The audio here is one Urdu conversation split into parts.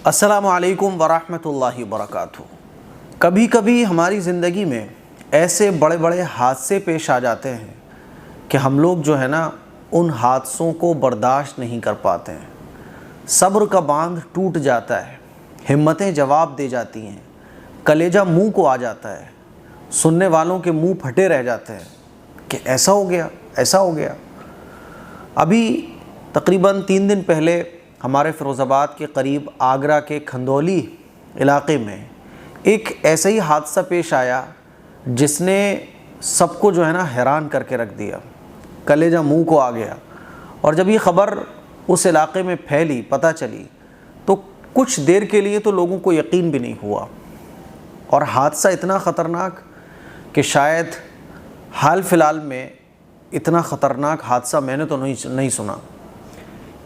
السلام علیکم ورحمۃ اللہ وبرکاتہ۔ کبھی کبھی ہماری زندگی میں ایسے بڑے بڑے حادثے پیش آ جاتے ہیں کہ ہم لوگ جو ہے نا ان حادثوں کو برداشت نہیں کر پاتے ہیں۔ صبر کا باندھ ٹوٹ جاتا ہے، ہمتیں جواب دے جاتی ہیں، کلیجہ منہ کو آ جاتا ہے، سننے والوں کے منہ پھٹے رہ جاتے ہیں کہ ایسا ہو گیا، ایسا ہو گیا۔ ابھی تقریباً 3 دن پہلے ہمارے فیروز آباد کے قریب آگرہ کے کھندولی علاقے میں ایک ایسا ہی حادثہ پیش آیا جس نے سب کو جو ہے نا حیران کر کے رکھ دیا، کلیجہ منہ کو آ گیا۔ اور جب یہ خبر اس علاقے میں پھیلی، پتہ چلی، تو کچھ دیر کے لیے تو لوگوں کو یقین بھی نہیں ہوا، اور حادثہ اتنا خطرناک کہ شاید حال فی الحال میں اتنا خطرناک حادثہ میں نے تو نہیں سنا۔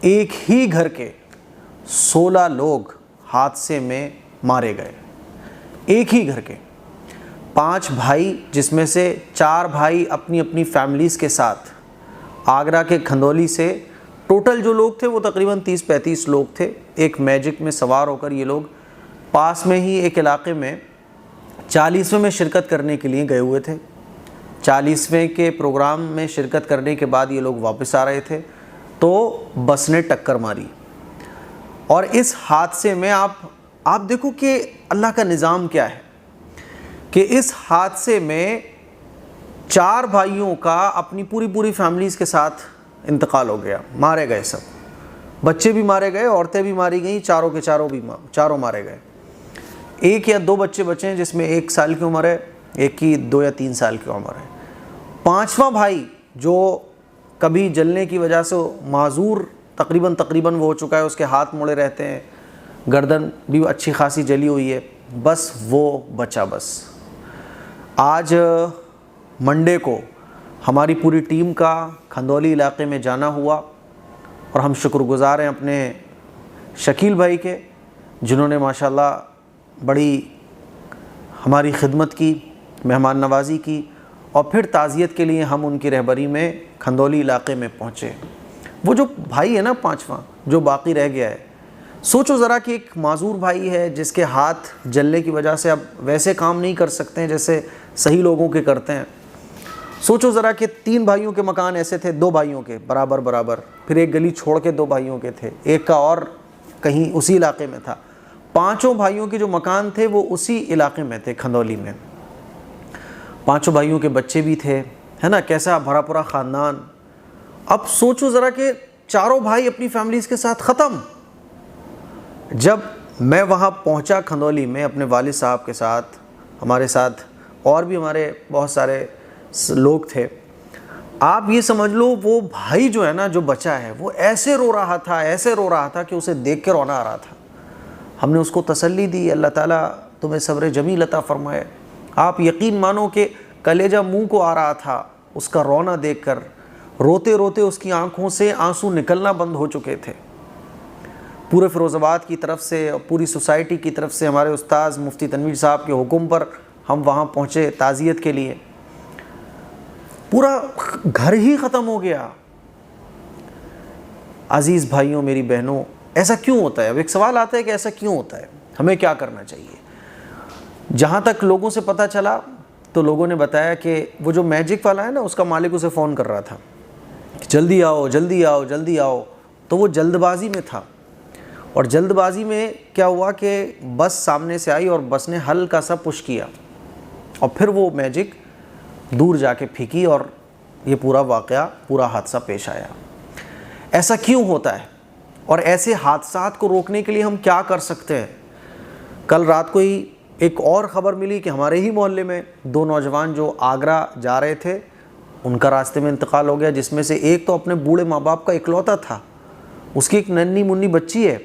ایک ہی گھر کے 16 لوگ حادثے میں مارے گئے، ایک ہی گھر کے 5 بھائی، جس میں سے 4 بھائی اپنی اپنی فیملیز کے ساتھ آگرہ کے کھندولی سے، ٹوٹل جو لوگ تھے وہ تقریباً 30-35 لوگ تھے۔ ایک میجک میں سوار ہو کر یہ لوگ پاس میں ہی ایک علاقے میں 40ویں میں شرکت کرنے کے لیے گئے ہوئے تھے۔ 40ویں کے پروگرام میں شرکت کرنے کے بعد یہ لوگ واپس آ رہے تھے تو بس نے ٹکر ماری، اور اس حادثے میں آپ دیکھو کہ اللہ کا نظام کیا ہے کہ اس حادثے میں 4 بھائیوں کا اپنی پوری فیملیز کے ساتھ انتقال ہو گیا، مارے گئے سب، بچے بھی مارے گئے، عورتیں بھی ماری گئیں، چاروں مارے گئے۔ 1 یا 2 بچے بچے ہیں جس میں 1 سال کی عمر ہے، ایک کی 2 یا 3 سال کی عمر ہے۔ 5واں بھائی جو کبھی جلنے کی وجہ سے معذور تقریباً وہ ہو چکا ہے، اس کے ہاتھ مڑے رہتے ہیں، گردن بھی اچھی خاصی جلی ہوئی ہے، بس وہ بچا۔ بس آج منڈے کو ہماری پوری ٹیم کا کھندولی علاقے میں جانا ہوا، اور ہم شکر گزار ہیں اپنے شکیل بھائی کے، جنہوں نے ماشاءاللہ بڑی ہماری خدمت کی، مہمان نوازی کی، اور پھر تعزیت کے لیے ہم ان کی رہبری میں کھندولی علاقے میں پہنچے۔ وہ جو بھائی ہے نا 5واں جو باقی رہ گیا ہے، سوچو ذرا کہ ایک معذور بھائی ہے جس کے ہاتھ جلنے کی وجہ سے اب ویسے کام نہیں کر سکتے ہیں جیسے صحیح لوگوں کے کرتے ہیں۔ سوچو ذرا کہ 3 بھائیوں کے مکان ایسے تھے، 2 بھائیوں کے برابر، پھر ایک گلی چھوڑ کے 2 بھائیوں کے تھے، ایک کا اور کہیں اسی علاقے میں تھا۔ 5 بھائیوں کے جو مکان تھے وہ اسی علاقے میں تھے، کھندولی میں۔ 5 بھائیوں کے بچے بھی تھے، ہے نا، کیسا بھرا پورا خاندان۔ اب سوچو ذرا کہ 4 بھائی اپنی فیملیز کے ساتھ ختم۔ جب میں وہاں پہنچا کھندولی میں اپنے والد صاحب کے ساتھ، ہمارے ساتھ اور بھی ہمارے بہت سارے لوگ تھے، آپ یہ سمجھ لو وہ بھائی جو ہے نا، جو بچا ہے، وہ ایسے رو رہا تھا کہ اسے دیکھ کے رونا آ رہا تھا۔ ہم نے اس کو تسلی دی، اللہ تعالیٰ تمہیں صبر جمیل عطا فرمائے۔ آپ یقین مانو کہ کلیجہ منہ کو آ رہا تھا اس کا رونا دیکھ کر، روتے اس کی آنکھوں سے آنسو نکلنا بند ہو چکے تھے۔ پورے فیروز آباد کی طرف سے اور پوری سوسائٹی کی طرف سے ہمارے استاذ مفتی تنویر صاحب کے حکم پر ہم وہاں پہنچے تعزیت کے لیے۔ پورا گھر ہی ختم ہو گیا۔ عزیز بھائیوں، میری بہنوں، ایسا کیوں ہوتا ہے؟ اب ایک سوال آتا ہے کہ ایسا کیوں ہوتا ہے، ہمیں کیا کرنا چاہیے؟ جہاں تک لوگوں سے پتہ چلا تو لوگوں نے بتایا کہ وہ جو میجک والا ہے نا، اس کا مالک اسے فون کر رہا تھا کہ جلدی آؤ، تو وہ جلد بازی میں تھا، اور جلد بازی میں کیا ہوا کہ بس سامنے سے آئی اور بس نے ہلکا سا پش کیا، اور پھر وہ میجک دور جا کے پھینکی، اور یہ پورا حادثہ پیش آیا۔ ایسا کیوں ہوتا ہے، اور ایسے حادثات کو روکنے کے لیے ہم کیا کر سکتے ہیں؟ کل رات کو ہی ایک اور خبر ملی کہ ہمارے ہی محلے میں 2 نوجوان جو آگرہ جا رہے تھے، ان کا راستے میں انتقال ہو گیا، جس میں سے ایک تو اپنے بوڑھے ماں باپ کا اکلوتا تھا، اس کی ایک ننھی منی بچی ہے۔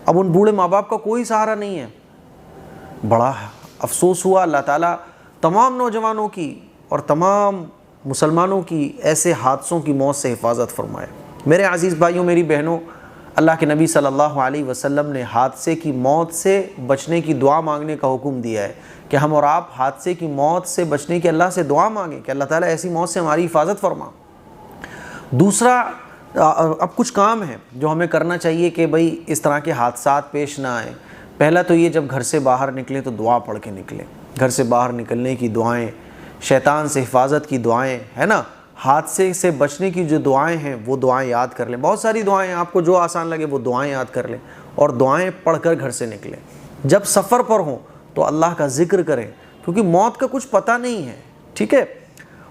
اب ان بوڑھے ماں باپ کا کوئی سہارا نہیں ہے۔ بڑا افسوس ہوا۔ اللہ تعالیٰ تمام نوجوانوں کی اور تمام مسلمانوں کی ایسے حادثوں کی موت سے حفاظت فرمائے۔ میرے عزیز بھائیوں، میری بہنوں، اللہ کے نبی صلی اللہ علیہ وسلم نے حادثے کی موت سے بچنے کی دعا مانگنے کا حکم دیا ہے کہ ہم اور آپ حادثے کی موت سے بچنے کی اللہ سے دعا مانگیں کہ اللہ تعالیٰ ایسی موت سے ہماری حفاظت فرما۔ دوسرا، اب کچھ کام ہیں جو ہمیں کرنا چاہیے کہ بھئی اس طرح کے حادثات پیش نہ آئیں۔ پہلا تو یہ، جب گھر سے باہر نکلیں تو دعا پڑھ کے نکلیں، گھر سے باہر نکلنے کی دعائیں، شیطان سے حفاظت کی دعائیں، ہے نا، حادثے سے بچنے کی جو دعائیں ہیں وہ دعائیں یاد کر لیں۔ بہت ساری دعائیں ہیں، آپ کو جو آسان لگے وہ دعائیں یاد کر لیں اور دعائیں پڑھ کر گھر سے نکلیں۔ جب سفر پر ہوں تو اللہ کا ذکر کریں، کیونکہ موت کا کچھ پتہ نہیں ہے، ٹھیک ہے۔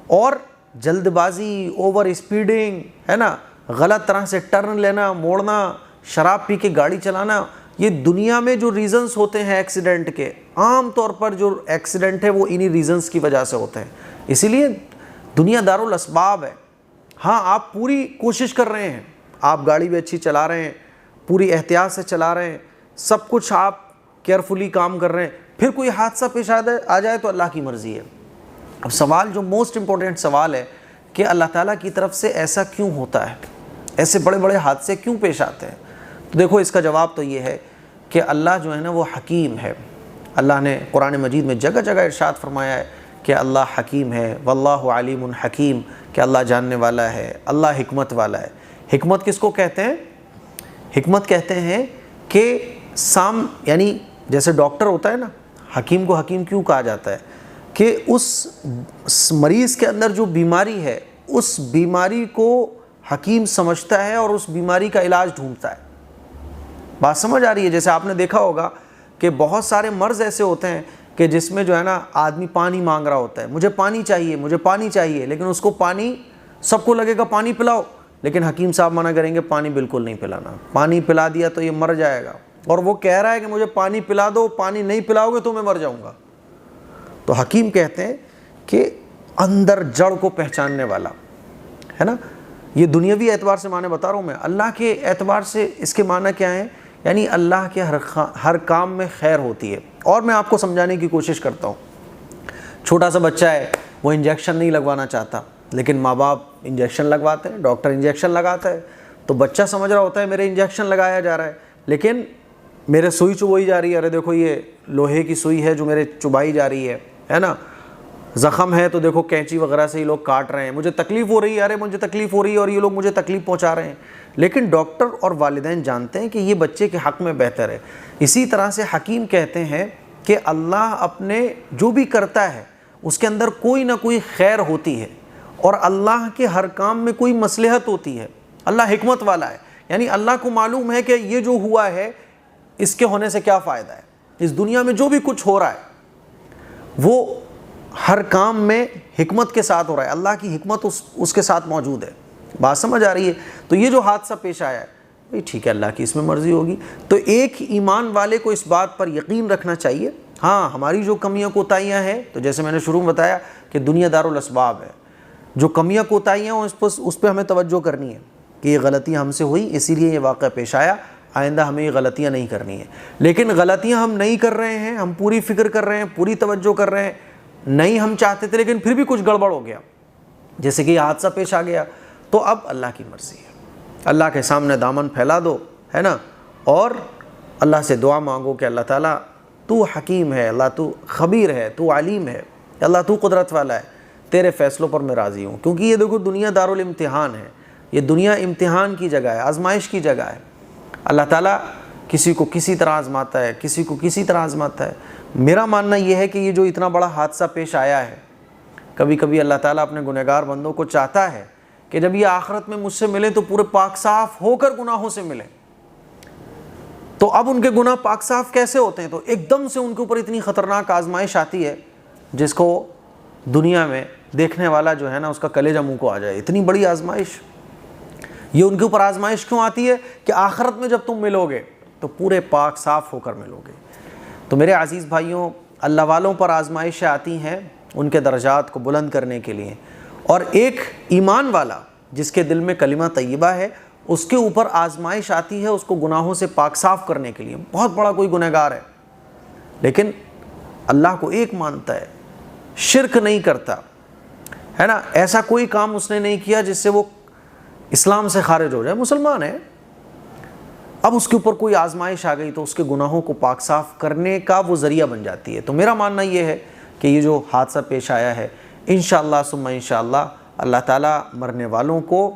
اور جلد بازی، اوور اسپیڈنگ، ہے نا، غلط طرح سے ٹرن لینا، موڑنا، شراب پی کے گاڑی چلانا، یہ دنیا میں جو ریزنز ہوتے ہیں ایکسیڈنٹ کے، عام طور پر جو ایکسیڈنٹ ہے وہ انہی ریزنز کی وجہ سے ہوتے ہیں۔ اسی لیے دنیا دارالاسباب ہے۔ ہاں، آپ پوری کوشش کر رہے ہیں، آپ گاڑی بھی اچھی چلا رہے ہیں، پوری احتیاط سے چلا رہے ہیں، سب کچھ آپ کیئرفلی کام کر رہے ہیں، پھر کوئی حادثہ پیش آ جائے تو اللہ کی مرضی ہے۔ اب سوال جو موسٹ امپورٹنٹ سوال ہے کہ اللہ تعالیٰ کی طرف سے ایسا کیوں ہوتا ہے، ایسے بڑے بڑے حادثے کیوں پیش آتے ہیں؟ تو دیکھو، اس کا جواب تو یہ ہے کہ اللہ جو ہے نا وہ حکیم ہے۔ اللہ نے قرآن مجید میں جگہ جگہ ارشاد فرمایا ہے کہ اللہ حکیم ہے، واللہ علیم حکیم، کہ اللہ جاننے والا ہے، اللہ حکمت والا ہے۔ حکمت کس کو کہتے ہیں؟ حکمت کہتے ہیں کہ یعنی جیسے ڈاکٹر ہوتا ہے نا، حکیم کو حکیم کیوں کہا جاتا ہے؟ کہ اس مریض کے اندر جو بیماری ہے، اس بیماری کو حکیم سمجھتا ہے اور اس بیماری کا علاج ڈھونڈتا ہے۔ بات سمجھ آ رہی ہے؟ جیسے آپ نے دیکھا ہوگا کہ بہت سارے مرض ایسے ہوتے ہیں کہ جس میں جو ہے نا آدمی پانی مانگ رہا ہوتا ہے، مجھے پانی چاہیے، مجھے پانی چاہیے، لیکن اس کو پانی، سب کو لگے گا پانی پلاؤ، لیکن حکیم صاحب منع کریں گے پانی بالکل نہیں پلانا، پانی پلا دیا تو یہ مر جائے گا، اور وہ کہہ رہا ہے کہ مجھے پانی پلا دو، پانی نہیں پلاؤ گے تو میں مر جاؤں گا۔ تو حکیم کہتے ہیں کہ اندر جڑ کو پہچاننے والا، ہے نا۔ یہ دنیاوی اعتبار سے معنی بتا رہا ہوں میں، اللہ کے اعتبار سے اس کے معنی کیا ہیں؟ یعنی اللہ کے ہر کام میں خیر ہوتی ہے۔ اور میں آپ کو سمجھانے کی کوشش کرتا ہوں۔ چھوٹا سا بچہ ہے، وہ انجیکشن نہیں لگوانا چاہتا، لیکن ماں باپ انجیکشن لگواتے ہیں، ڈاکٹر انجیکشن لگاتا ہے، تو بچہ سمجھ رہا ہوتا ہے میرے انجیکشن لگایا جا رہا ہے، لیکن میرے سوئی چبوئی جا رہی ہے، ارے دیکھو یہ لوہے کی سوئی ہے جو میرے چبائی جا رہی ہے نا، زخم ہے تو دیکھو کینچی وغیرہ سے یہ لوگ کاٹ رہے ہیں، مجھے تکلیف ہو رہی ہے، ارے مجھے تکلیف ہو رہی ہے اور یہ لوگ مجھے تکلیف پہنچا رہے ہیں۔ لیکن ڈاکٹر اور والدین جانتے ہیں کہ یہ بچے کے حق میں بہتر ہے۔ اسی طرح سے حکیم کہتے ہیں کہ اللہ اپنے جو بھی کرتا ہے اس کے اندر کوئی نہ کوئی خیر ہوتی ہے، اور اللہ کے ہر کام میں کوئی مصلحت ہوتی ہے۔ اللہ حکمت والا ہے، یعنی اللہ کو معلوم ہے کہ یہ جو ہوا ہے اس کے ہونے سے کیا فائدہ ہے۔ اس دنیا میں جو بھی کچھ ہو رہا ہے وہ ہر کام میں حکمت کے ساتھ ہو رہا ہے، اللہ کی حکمت اس کے ساتھ موجود ہے۔ بات سمجھ آ رہی ہے؟ تو یہ جو حادثہ پیش آیا ہے، بھئی ٹھیک ہے، اللہ کی اس میں مرضی ہوگی۔ تو ایک ایمان والے کو اس بات پر یقین رکھنا چاہیے۔ ہاں، ہماری جو کمیاں کوتاہیاں ہیں، تو جیسے میں نے شروع میں بتایا کہ دنیا دارالاسباب ہے، جو کمیاں کوتاہیاں ہیں اس پہ ہمیں توجہ کرنی ہے کہ یہ غلطیاں ہم سے ہوئی، اسی لیے یہ واقعہ پیش آیا، آئندہ ہمیں یہ غلطیاں نہیں کرنی ہیں۔ لیکن غلطیاں ہم نہیں کر رہے ہیں، ہم پوری فکر کر رہے ہیں، پوری توجہ کر رہے ہیں، نہیں ہم چاہتے تھے لیکن پھر بھی کچھ گڑبڑ ہو گیا، جیسے کہ یہ حادثہ پیش آ گیا، تو اب اللہ کی مرضی ہے۔ اللہ کے سامنے دامن پھیلا دو، ہے نا، اور اللہ سے دعا مانگو کہ اللہ تعالیٰ تو حکیم ہے، اللہ تو خبیر ہے، تو علیم ہے، اللہ تو قدرت والا ہے، تیرے فیصلوں پر میں راضی ہوں۔ کیونکہ یہ دیکھو دنیا دارالامتحان ہے، یہ دنیا امتحان کی جگہ ہے، آزمائش کی جگہ ہے۔ اللہ تعالیٰ کسی کو کسی طرح آزماتا ہے، کسی کو کسی طرح آزماتا ہے۔ میرا ماننا یہ ہے کہ یہ جو اتنا بڑا حادثہ پیش آیا ہے، کبھی کبھی اللہ تعالیٰ اپنے گنہگار بندوں کو چاہتا ہے کہ جب یہ آخرت میں مجھ سے ملے تو پورے پاک صاف ہو کر گناہوں سے ملیں۔ تو اب ان کے گناہ پاک صاف کیسے ہوتے ہیں؟ تو ایک دم سے ان کے اوپر اتنی خطرناک آزمائش آتی ہے جس کو دنیا میں دیکھنے والا جو ہے نا اس کا کلیجہ منہ کو آ جائے، اتنی بڑی آزمائش۔ یہ ان کے اوپر آزمائش کیوں آتی ہے؟ کہ آخرت میں جب تم ملو گے تو پورے پاک صاف ہو کر ملو گے۔ تو میرے عزیز بھائیوں، اللہ والوں پر آزمائشیں آتی ہیں ان کے درجات کو بلند کرنے کے لیے، اور ایک ایمان والا جس کے دل میں کلمہ طیبہ ہے اس کے اوپر آزمائش آتی ہے اس کو گناہوں سے پاک صاف کرنے کے لیے۔ بہت بڑا کوئی گنہگار ہے لیکن اللہ کو ایک مانتا ہے، شرک نہیں کرتا، ہے نا، ایسا کوئی کام اس نے نہیں کیا جس سے وہ اسلام سے خارج ہو جائے، مسلمان ہے، اب اس کے اوپر کوئی آزمائش آ گئی تو اس کے گناہوں کو پاک صاف کرنے کا وہ ذریعہ بن جاتی ہے۔ تو میرا ماننا یہ ہے کہ یہ جو حادثہ پیش آیا ہے، انشاءاللہ ثم انشاءاللہ اللہ تعالیٰ مرنے والوں کو